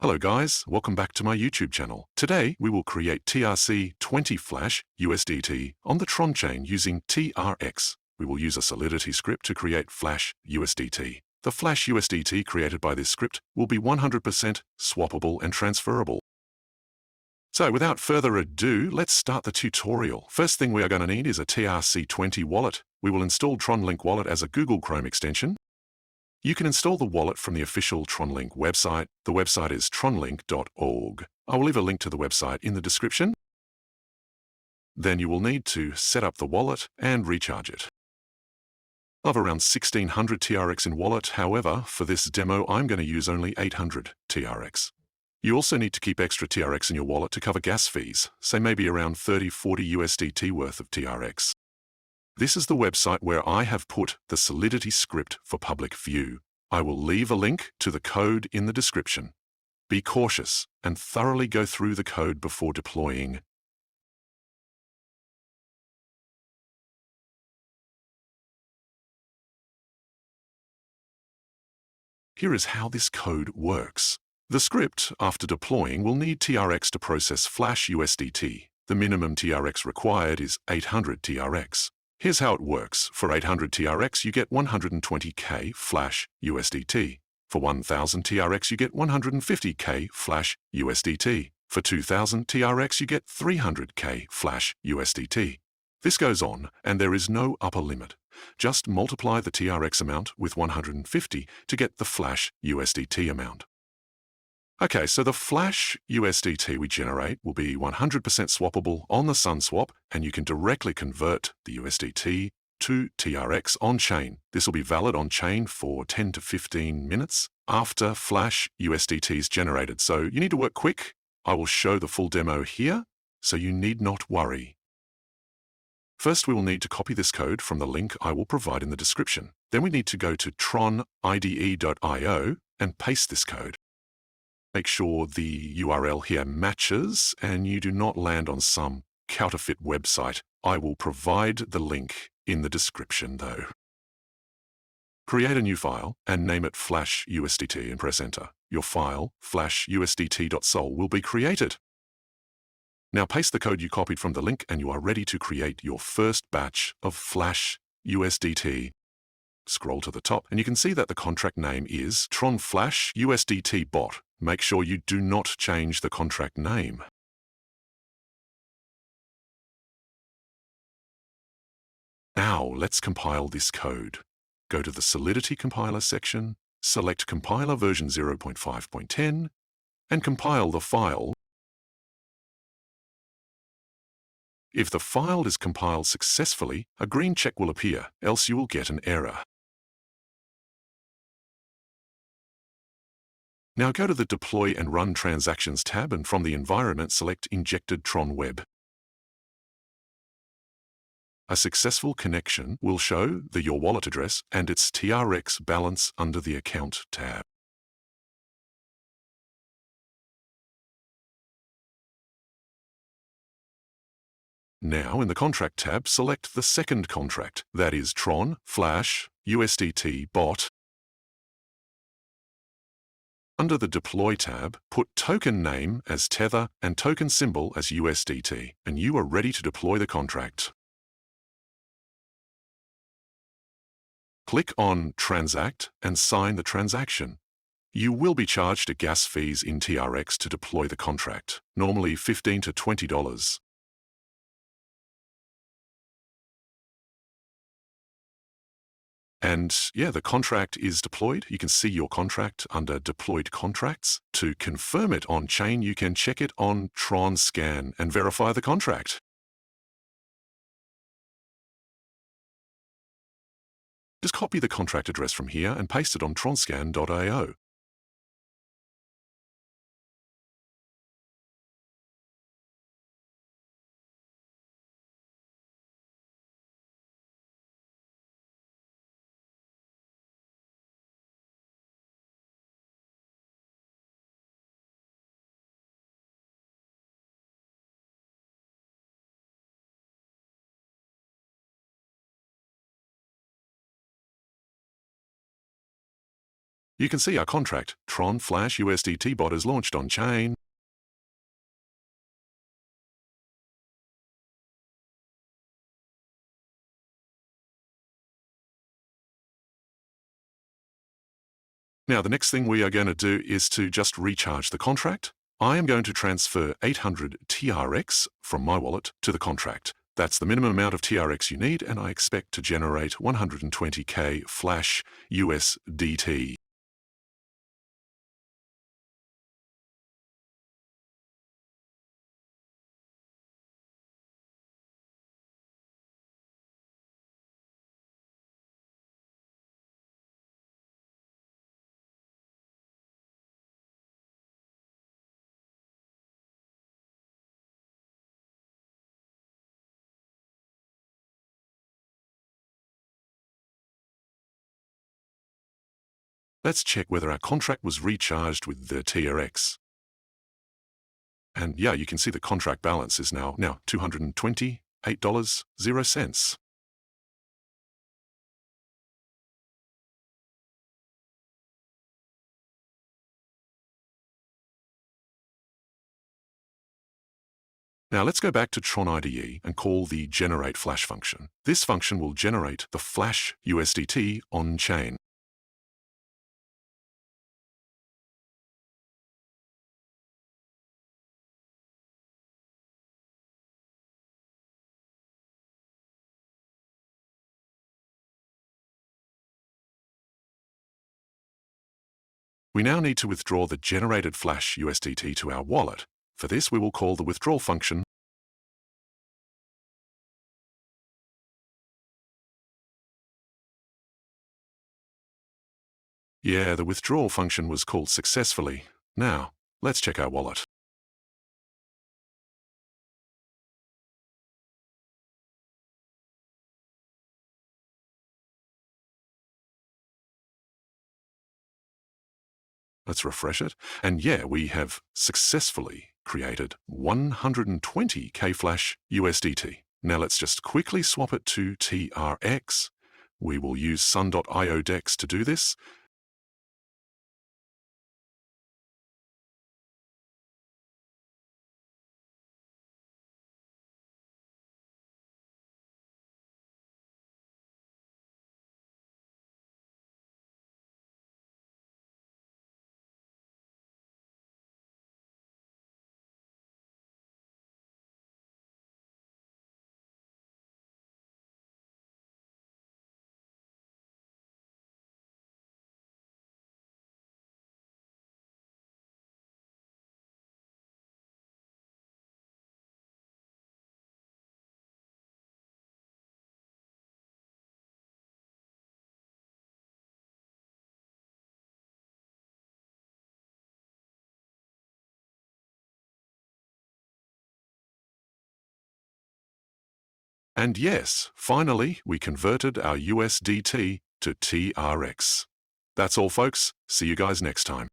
Hello guys, welcome back to my YouTube channel. Today we will create TRC20 Flash USDT on the Tron chain using TRX. We will use a Solidity script to create Flash USDT. The Flash USDT created by this script will be 100% swappable and transferable. So without further ado, let's start the tutorial. First thing we are going to need is a TRC20 wallet. We will install TronLink Wallet as a Google Chrome extension. You can install the wallet from the official TronLink website. The website is tronlink.org. I will leave a link to the website in the description. Then you will need to set up the wallet and recharge it. I have around 1600 TRX in wallet. However, for this demo, I'm going to use only 800 TRX. You also need to keep extra TRX in your wallet to cover gas fees, say maybe around 30-40 USDT worth of TRX. This is the website where I have put the Solidity script for public view. I will leave a link to the code in the description. Be cautious and thoroughly go through the code before deploying. Here is how this code works. The script, after deploying, will need TRX to process Flash USDT. The minimum TRX required is 800 TRX. Here's how it works. For 800 TRX, you get 120K Flash USDT. For 1000 TRX, you get 150K Flash USDT. For 2000 TRX, you get 300K Flash USDT. This goes on, and there is no upper limit. Just multiply the TRX amount with 150 to get the Flash USDT amount. Okay, so the Flash USDT we generate will be 100% swappable on the SunSwap, and you can directly convert the USDT to TRX on-chain. This will be valid on-chain for 10 to 15 minutes after Flash USDT is generated, so you need to work quick. I will show the full demo here, so you need not worry. First, we will need to copy this code from the link I will provide in the description. Then we need to go to tronide.io and paste this code. Make sure the URL here matches and you do not land on some counterfeit website. I will provide the link in the description though. Create a new file and name it Flash USDT and press enter. Your file, flashusdt.sol, will be created. Now paste the code you copied from the link and you are ready to create your first batch of Flash USDT. Scroll to the top and you can see that the contract name is Tron Flash USDT Bot. Make sure you do not change the contract name. Now let's compile this code. Go to the Solidity compiler section, select compiler version 0.5.10, and compile the file. If the file is compiled successfully, a green check will appear, else you will get an error. Now go to the Deploy and Run Transactions tab and from the environment select Injected Tron Web. A successful connection will show your wallet address and its TRX balance under the Account tab. Now in the Contract tab, select the second contract, that is Tron Flash USDT Bot. Under the Deploy tab, put token name as Tether and token symbol as USDT, and you are ready to deploy the contract. Click on Transact and sign the transaction. You will be charged a gas fees in TRX to deploy the contract, normally $15 to $20. And yeah, the contract is deployed. You can see your contract under Deployed Contracts. To confirm it on-chain, you can check it on Tron Scan and verify the contract. Just copy the contract address from here and paste it on tronscan.io. You can see our contract, Tron Flash USDT bot, is launched on chain. Now, the next thing we are going to do is to just recharge the contract. I am going to transfer 800 TRX from my wallet to the contract. That's the minimum amount of TRX you need, and I expect to generate 120K Flash USDT. Let's check whether our contract was recharged with the TRX. And yeah, you can see the contract balance is now $228.00. Now let's go back to Tron IDE and call the generate flash function. This function will generate the Flash USDT on chain. We now need to withdraw the generated Flash USDT to our wallet. For this, we will call the withdrawal function. Yeah, the withdrawal function was called successfully. Now, let's check our wallet. Let's refresh it. And yeah, we have successfully created 120K Flash USDT. Now let's just quickly swap it to TRX. We will use sun.io DEX to do this. And yes, finally, we converted our USDT to TRX. That's all, folks. See you guys next time.